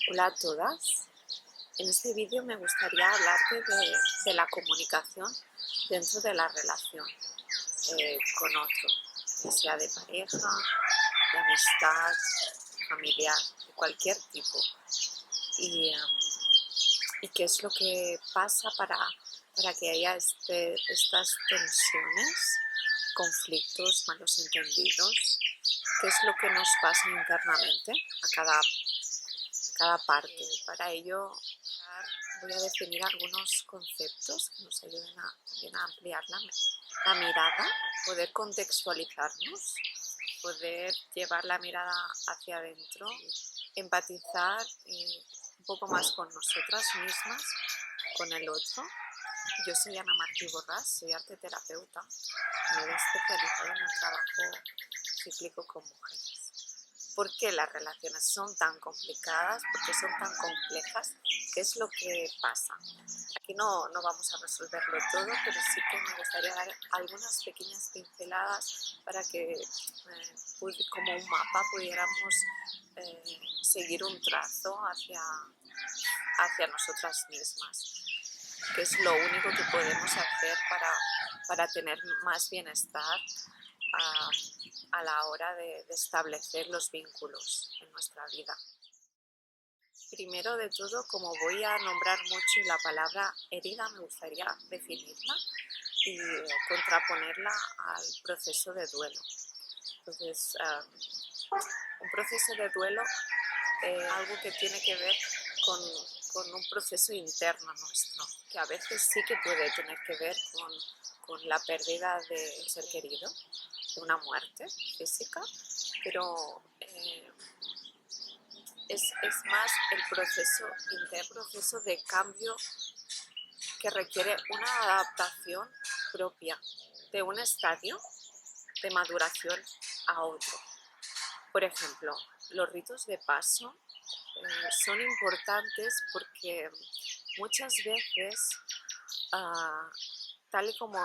Hola a todas. En este vídeo me gustaría hablarte de la comunicación dentro de la relación con otro, que sea de pareja, de amistad, familiar, de cualquier tipo. Y, y qué es lo que pasa para que haya estas tensiones, conflictos, malos entendidos, qué es lo que nos pasa internamente a cada parte. Para ello voy a definir algunos conceptos que nos ayuden también a ampliar la mirada, poder contextualizarnos, poder llevar la mirada hacia adentro, empatizar un poco más con nosotras mismas, con el otro. Yo soy Ana Martí Borrás, soy arteterapeuta, me he especializado en el trabajo cíclico con mujeres. ¿Por qué las relaciones son tan complicadas? ¿Por qué son tan complejas? ¿Qué es lo que pasa? Aquí no vamos a resolverlo todo, pero sí que me gustaría dar algunas pequeñas pinceladas para que, como un mapa, pudiéramos seguir un trazo hacia nosotras mismas. ¿Qué es lo único que podemos hacer para tener más bienestar a la hora de establecer los vínculos en nuestra vida? Primero de todo, como voy a nombrar mucho la palabra herida, me gustaría definirla y contraponerla al proceso de duelo. Entonces, un proceso de duelo es algo que tiene que ver con un proceso interno nuestro, que a veces sí que puede tener que ver con la pérdida de un ser querido, de una muerte física, pero es más el proceso de cambio que requiere una adaptación propia de un estadio de maduración a otro. Por ejemplo, los ritos de paso son importantes porque muchas veces, tal y como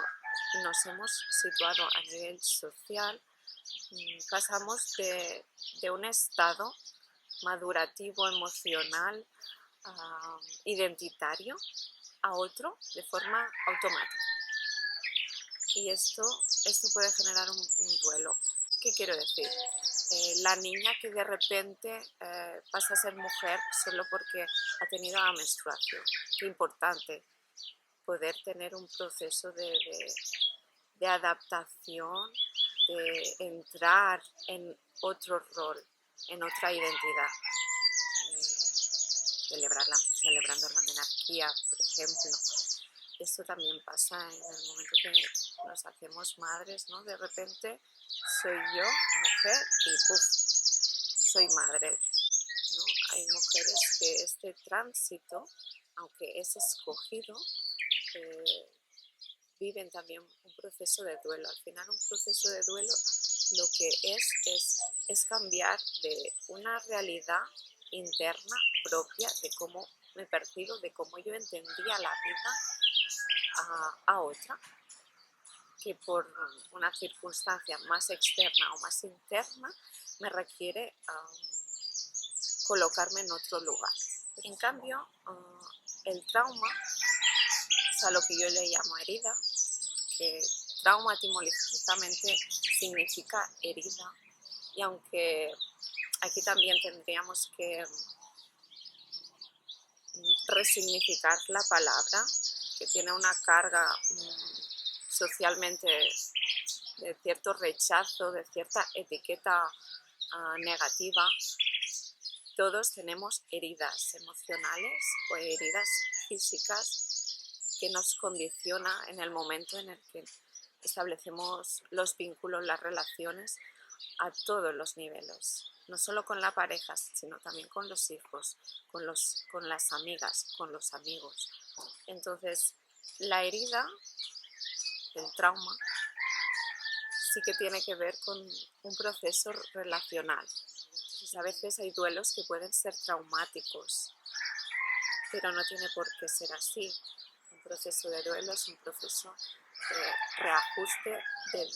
nos hemos situado a nivel social, pasamos de un estado madurativo, emocional, identitario a otro de forma automática. Y esto puede generar un duelo. ¿Qué quiero decir? La niña que de repente pasa a ser mujer solo porque ha tenido la menstruación. Qué importante poder tener un proceso de adaptación, de entrar en otro rol, en otra identidad. Celebrando la menarquía, por ejemplo. Esto también pasa en el momento que nos hacemos madres, ¿no? De repente soy yo, mujer, y ¡puf!, soy madre, ¿no? Hay mujeres que este tránsito, aunque es escogido, viven también un proceso de duelo. Al final, un proceso de duelo lo que es cambiar de una realidad interna propia de cómo me percibo, de cómo yo entendía la vida, a otra, que por una circunstancia más externa o más interna me requiere colocarme en otro lugar. En cambio, el trauma, o sea, lo que yo le llamo herida, que trauma etimológicamente significa herida, y aunque aquí también tendríamos que resignificar la palabra, que tiene una carga socialmente de cierto rechazo, de cierta etiqueta negativa. Todos tenemos heridas emocionales o heridas físicas que nos condiciona en el momento en el que establecemos los vínculos, las relaciones a todos los niveles, no solo con la pareja, sino también con los hijos, con las amigas, con los amigos. Entonces, la herida, el trauma, sí que tiene que ver con un proceso relacional. Entonces, a veces hay duelos que pueden ser traumáticos, pero no tiene por qué ser así. Un proceso de duelo es un proceso de reajuste, de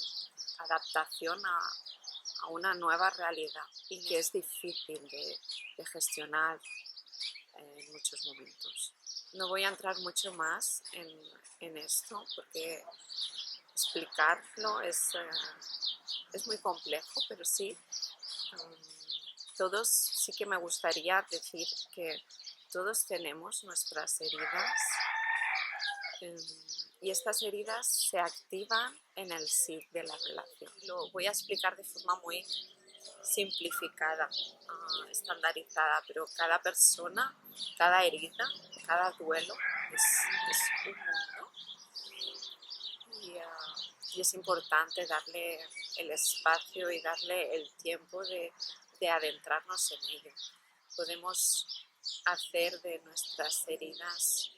adaptación a una nueva realidad, y que es difícil de gestionar, en muchos momentos. No voy a entrar mucho más en esto porque explicarlo es muy complejo, pero sí, todos sí que me gustaría decir que todos tenemos nuestras heridas y estas heridas se activan en el sí de la relación. Lo voy a explicar de forma muy simplificada, estandarizada, pero cada persona, cada herida, cada duelo es un mundo y es importante darle el espacio y darle el tiempo de adentrarnos en ello. Podemos hacer de nuestras heridas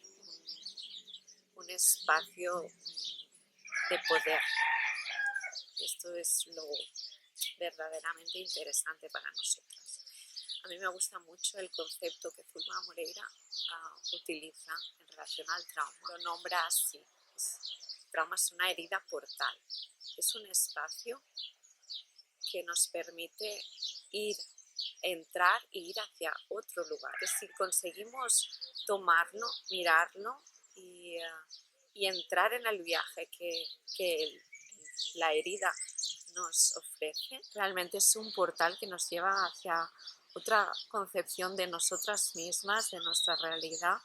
un espacio de poder. Esto es lo verdaderamente interesante para nosotros. A mí me gusta mucho el concepto que Zulma Moreira utiliza en relación al trauma. Lo nombra así. El trauma es una herida portal. Es un espacio que nos permite entrar e ir hacia otro lugar. Que si conseguimos tomarlo, mirarlo y entrar en el viaje que la herida nos ofrece, realmente es un portal que nos lleva hacia otra concepción de nosotras mismas, de nuestra realidad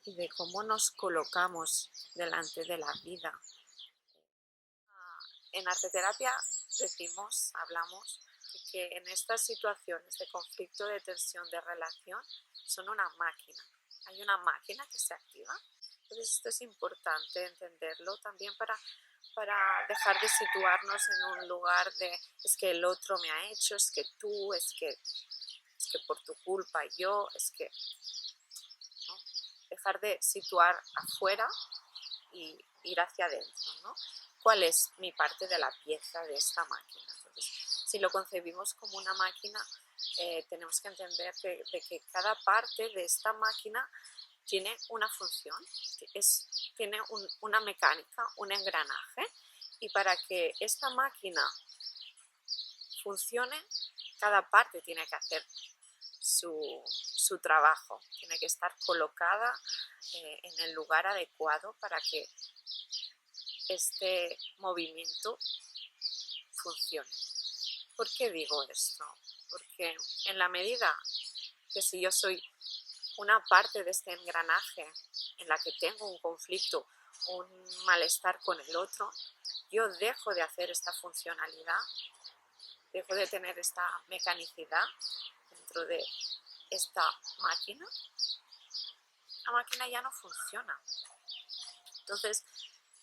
y de cómo nos colocamos delante de la vida. En arteterapia hablamos de que en estas situaciones de conflicto, de tensión, de relación, son una máquina. Hay una máquina que se activa. Entonces esto es importante entenderlo también para dejar de situarnos en un lugar de es que el otro me ha hecho, es que tú, es que por tu culpa yo, es que... ¿no? Dejar de situar afuera y ir hacia adentro, ¿no? ¿Cuál es mi parte de la pieza de esta máquina? Entonces, si lo concebimos como una máquina, tenemos que entender de que cada parte de esta máquina tiene una función, tiene una mecánica, un engranaje, y para que esta máquina funcione, cada parte tiene que hacer su trabajo, tiene que estar colocada en el lugar adecuado para que este movimiento funcione. ¿Por qué digo esto? Porque en la medida que si yo soy una parte de este engranaje en la que tengo un conflicto, un malestar con el otro, yo dejo de hacer esta funcionalidad, dejo de tener esta mecanicidad dentro de esta máquina, la máquina ya no funciona. Entonces,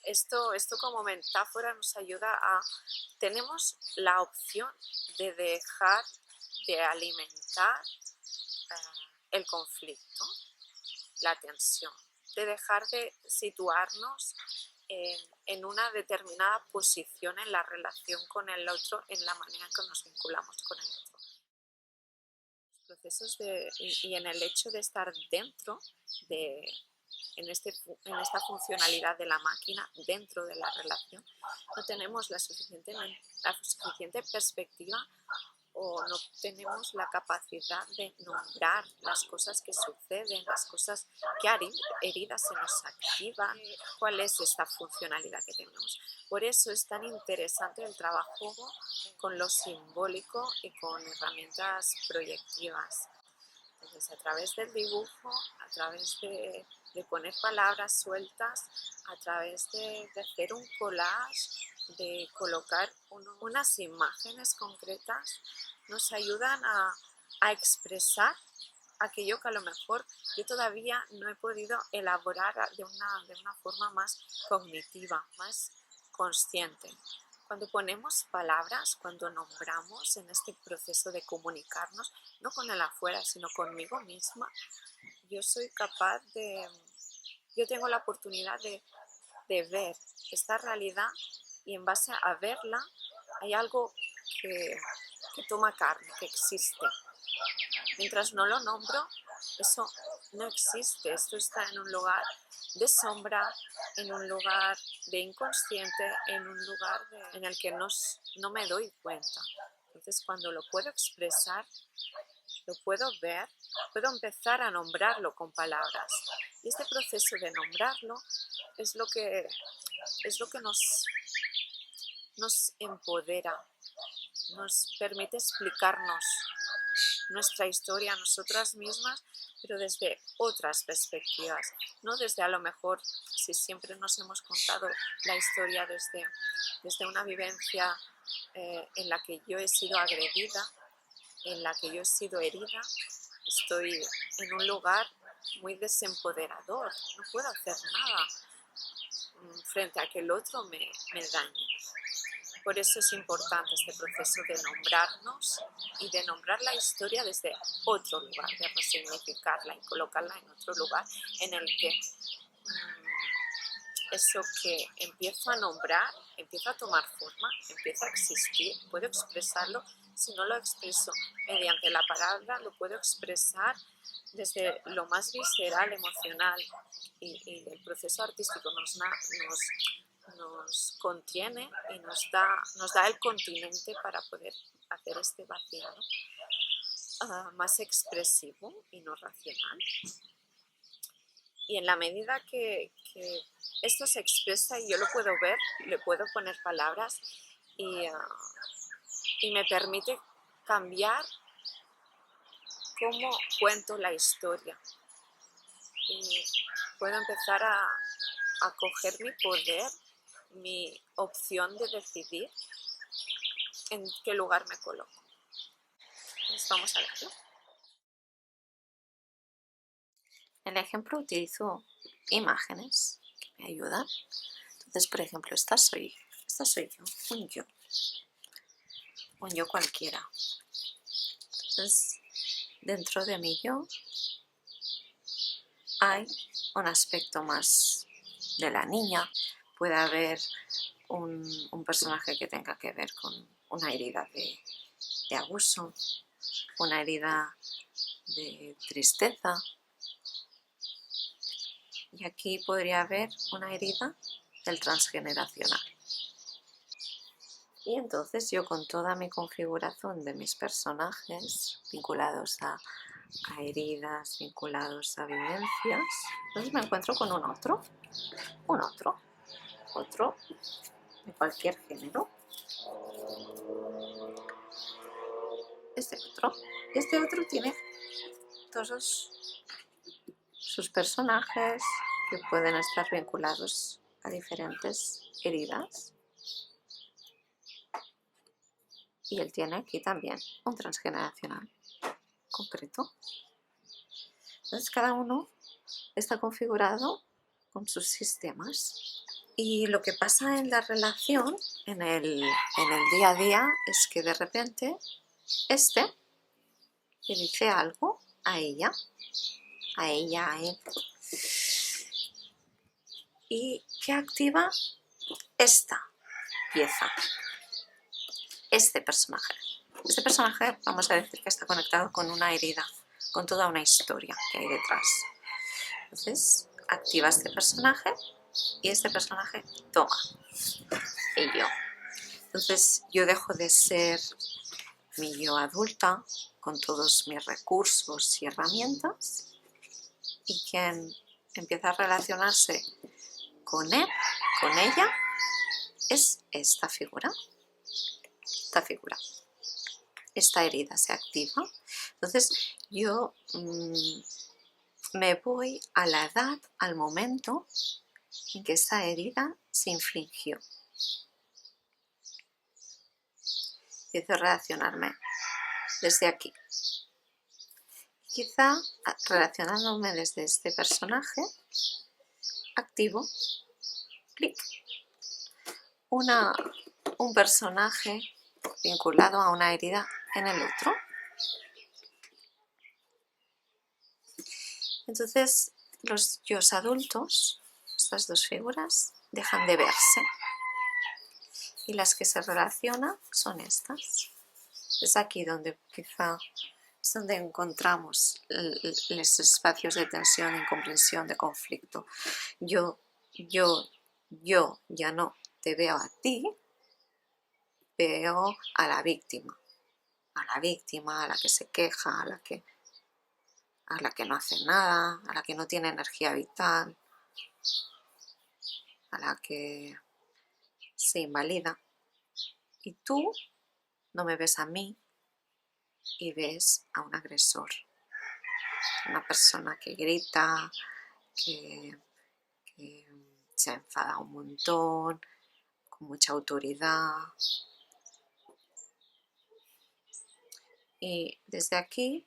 esto como metáfora nos ayuda a... Tenemos la opción de dejar de alimentar el conflicto, la tensión, de dejar de situarnos en una determinada posición en la relación con el otro, en la manera en que nos vinculamos con el otro. Los procesos y en el hecho de estar dentro en esta funcionalidad de la máquina, dentro de la relación, no tenemos la suficiente perspectiva o no tenemos la capacidad de nombrar las cosas que suceden, las cosas que heridas se nos activan, cuál es esta funcionalidad que tenemos. Por eso es tan interesante el trabajo con lo simbólico y con herramientas proyectivas. Entonces, a través del dibujo, a través de poner palabras sueltas, a través de hacer un collage, de colocar unas imágenes concretas, nos ayudan a expresar aquello que a lo mejor yo todavía no he podido elaborar de una forma más cognitiva, más consciente. Cuando ponemos palabras, cuando nombramos en este proceso de comunicarnos, no con el afuera, sino conmigo misma, yo soy capaz yo tengo la oportunidad de ver esta realidad y en base a verla hay algo que toma carne, que existe. Mientras no lo nombro, eso no existe. Esto está en un lugar de sombra, en un lugar de inconsciente, en un lugar en el que no me doy cuenta. Entonces, cuando lo puedo expresar, lo puedo ver, puedo empezar a nombrarlo con palabras. Y este proceso de nombrarlo es lo que nos empodera, nos permite explicarnos nuestra historia a nosotras mismas, pero desde otras perspectivas, no desde a lo mejor si siempre nos hemos contado la historia desde una vivencia en la que yo he sido agredida, en la que yo he sido herida, estoy en un lugar muy desempoderador, no puedo hacer nada frente a que el otro me dañe. Por eso es importante este proceso de nombrarnos y de nombrar la historia desde otro lugar, de resignificarla y colocarla en otro lugar en el que eso que empiezo a nombrar empieza a tomar forma, empieza a existir, puedo expresarlo. Si no lo expreso mediante la palabra, lo puedo expresar desde lo más visceral, emocional, y el proceso artístico nos contiene y nos da el continente para poder hacer este vaciado más expresivo y no racional. Y en la medida que esto se expresa y yo lo puedo ver, le puedo poner palabras y me permite cambiar cómo cuento la historia. Y puedo empezar a coger mi poder, mi opción de decidir en qué lugar me coloco. Entonces vamos a verlo. En el ejemplo utilizo imágenes que me ayudan. Entonces, por ejemplo, esta soy yo, un yo cualquiera. Entonces, dentro de mi yo hay un aspecto más de la niña. Puede haber un personaje que tenga que ver con una herida de abuso, una herida de tristeza. Y aquí podría haber una herida del transgeneracional. Y entonces yo, con toda mi configuración de mis personajes vinculados a heridas, vinculados a vivencias, entonces me encuentro con un otro de cualquier género. Este otro tiene todos sus personajes que pueden estar vinculados a diferentes heridas. Y él tiene aquí también un transgeneracional concreto. Entonces cada uno está configurado con sus sistemas. Y lo que pasa en la relación, en el día a día, es que de repente le dice algo a ella, a él. Y que activa esta pieza, este personaje. Este personaje, vamos a decir que está conectado con una herida, con toda una historia que hay detrás. Entonces, activa este personaje y este personaje toma el yo. Entonces, yo dejo de ser mi yo adulta con todos mis recursos y herramientas, y quien empieza a relacionarse con él, con ella, es esta figura. Esta herida se activa. Entonces yo me voy a la edad, al momento en que esta herida se infligió. Empiezo a relacionarme desde aquí. Quizá relacionándome desde este personaje, activo, clic, un personaje vinculado a una herida en el otro. Entonces los yos adultos, estas dos figuras, dejan de verse, y las que se relacionan son estas. Es aquí donde quizá es donde encontramos los espacios de tensión, incomprensión, de conflicto. Yo ya no te veo a ti, veo a la víctima, a la que se queja, a la que... a la que no hace nada, a la que no tiene energía vital, a la que se invalida. Y tú no me ves a mí y ves a un agresor, una persona que grita, que se enfada un montón, con mucha autoridad. Y desde aquí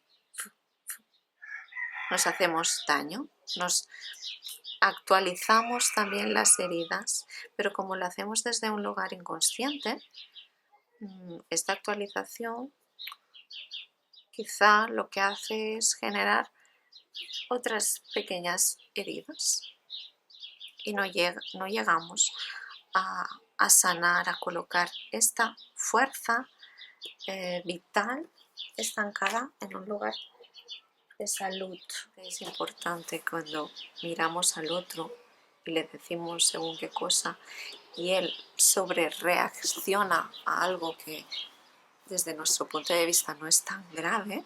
nos hacemos daño, nos actualizamos también las heridas, pero como lo hacemos desde un lugar inconsciente, esta actualización quizá lo que hace es generar otras pequeñas heridas y no llegamos a sanar, a colocar esta fuerza vital estancada en un lugar de salud. Es importante cuando miramos al otro y le decimos según qué cosa y él sobre reacciona a algo que desde nuestro punto de vista no es tan grave,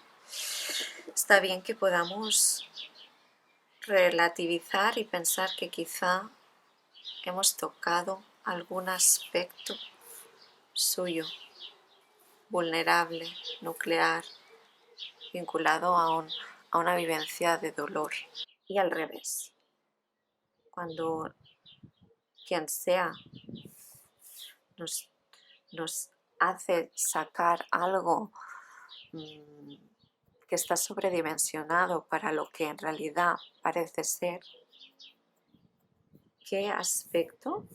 está bien que podamos relativizar y pensar que quizá hemos tocado algún aspecto suyo, vulnerable, nuclear, vinculado a una vivencia de dolor. Y al revés, cuando quien sea nos hace sacar algo que está sobredimensionado para lo que en realidad parece ser, ¿qué aspecto,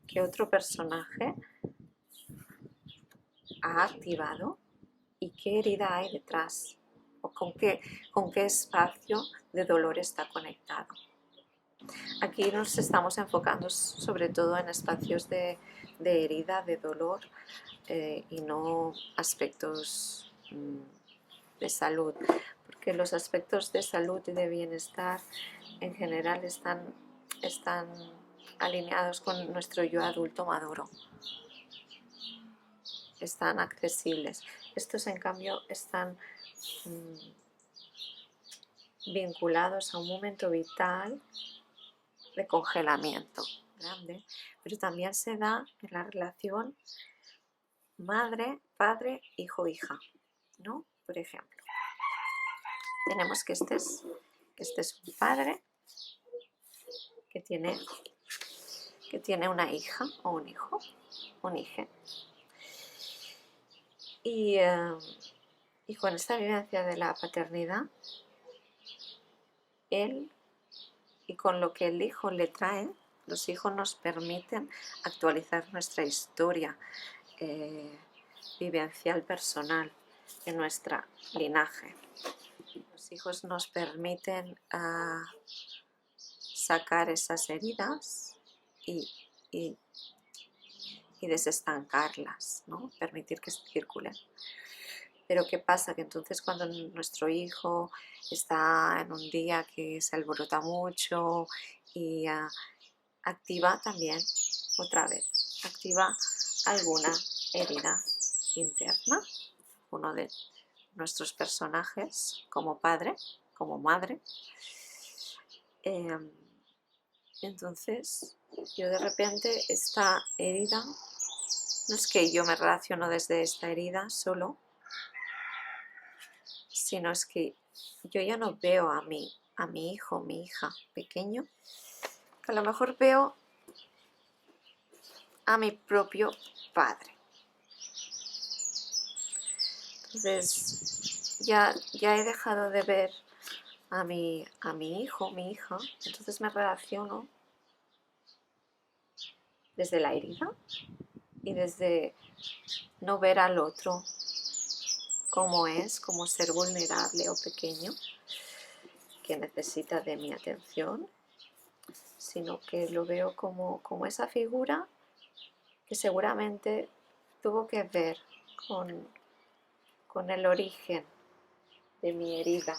qué otro personaje ha activado y qué herida hay detrás? ¿O con qué espacio de dolor está conectado? Aquí nos estamos enfocando sobre todo en espacios de herida, de dolor y no aspectos de salud, porque los aspectos de salud y de bienestar en general están alineados con nuestro yo adulto maduro, están accesibles. Estos en cambio están vinculados a un momento vital de congelamiento grande, pero también se da en la relación madre, padre, hijo, hija, ¿no? Por ejemplo, tenemos que este es un padre que tiene una hija o un hijo, un hijo, y con esta vivencia de la paternidad, él y con lo que el hijo le trae, los hijos nos permiten actualizar nuestra historia vivencial personal en nuestra linaje. Los hijos nos permiten sacar esas heridas y desestancarlas, ¿no? Permitir que circulen. Pero ¿qué pasa? Que entonces cuando nuestro hijo está en un día que se alborota mucho y activa también, otra vez, activa alguna herida interna, uno de nuestros personajes como padre, como madre. Entonces, yo de repente esta herida, no es que yo me relaciono desde esta herida solo, sino es que yo ya no veo a mi hijo, mi hija pequeño, que a lo mejor veo a mi propio padre. Entonces ya he dejado de ver a mi hijo, mi hija, entonces me relaciono desde la herida y desde no ver al otro como es, como ser vulnerable o pequeño que necesita de mi atención, sino que lo veo como esa figura que seguramente tuvo que ver con el origen de mi herida,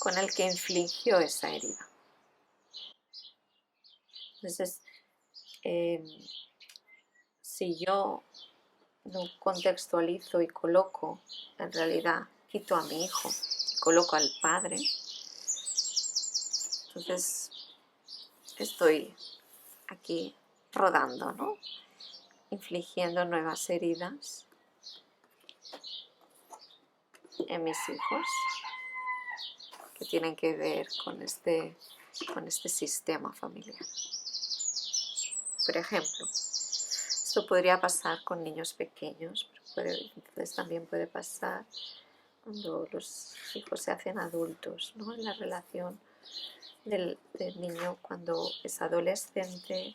con el que infligió esa herida. Entonces, si yo no contextualizo y coloco, en realidad quito a mi hijo coloco al padre. Entonces estoy aquí rodando, ¿no? Infligiendo nuevas heridas en mis hijos que tienen que ver con este sistema familiar. Por ejemplo, esto podría pasar con niños pequeños, pero entonces también puede pasar cuando los hijos se hacen adultos, ¿no? En la relación del niño cuando es adolescente,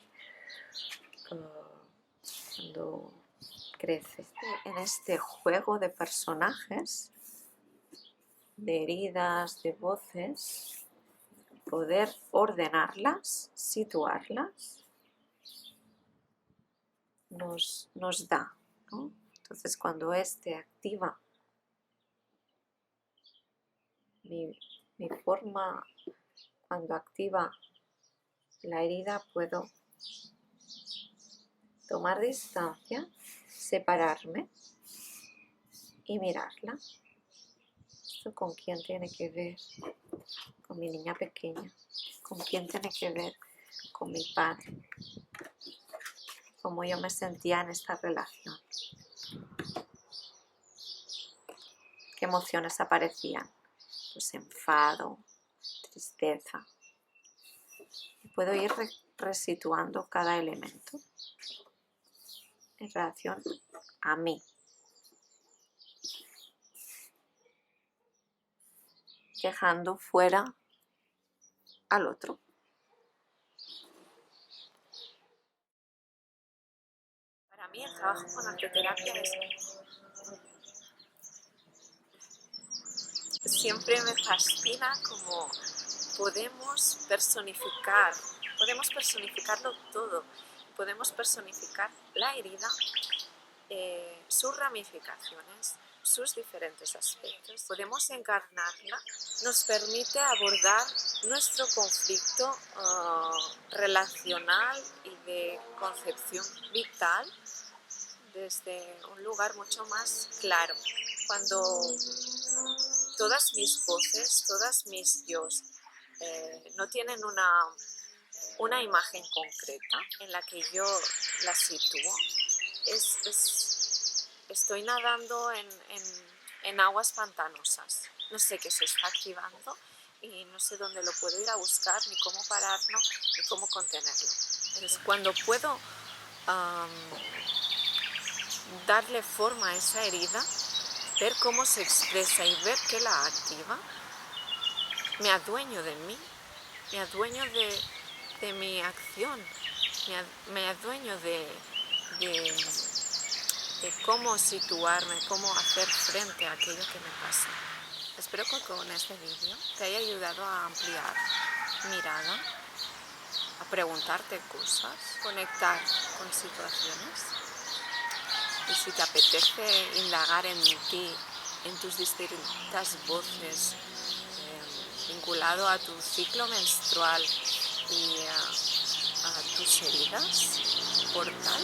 cuando crece. En este juego de personajes, de heridas, de voces, poder ordenarlas, situarlas, nos da, ¿no? Entonces cuando activa mi forma, cuando activa la herida, puedo tomar distancia, separarme y mirarla. ¿Esto con quién tiene que ver? Con mi niña pequeña. ¿Con quién tiene que ver? Con mi padre. Cómo yo me sentía en esta relación. ¿Qué emociones aparecían? Pues enfado, tristeza. Y puedo ir resituando cada elemento en relación a mí. Dejando fuera al otro. Para mí el trabajo con arteterapia siempre me fascina cómo podemos personificarlo todo, podemos personificar la herida, sus ramificaciones, sus diferentes aspectos, podemos encarnarla, nos permite abordar nuestro conflicto relacional y de concepción vital desde un lugar mucho más claro. Cuando todas mis voces, todas mis yos no tienen una imagen concreta en la que yo la sitúo, estoy nadando en aguas pantanosas. No sé qué se está activando y no sé dónde lo puedo ir a buscar, ni cómo pararlo, ni cómo contenerlo. Entonces, cuando puedo darle forma a esa herida, ver cómo se expresa y ver qué la activa, me adueño de mí, me adueño de mi acción, me adueño de cómo situarme, cómo hacer frente a aquello que me pasa. Espero que con este vídeo te haya ayudado a ampliar mirada, a preguntarte cosas, conectar con situaciones. Y si te apetece indagar en ti, en tus distintas voces, vinculado a tu ciclo menstrual y a tus heridas, portal,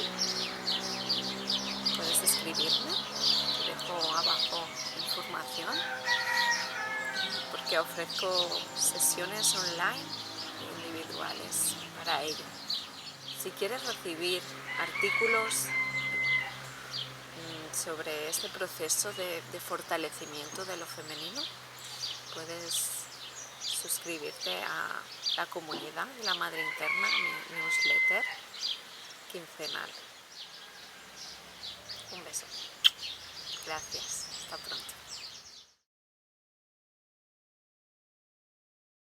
puedes escribirme, te dejo abajo información, porque ofrezco sesiones online e individuales para ello. Si quieres recibir artículos sobre este proceso de fortalecimiento de lo femenino, puedes suscribirte a la comunidad de la Madre Interna, mi newsletter quincenal. Un beso. Gracias. Hasta pronto.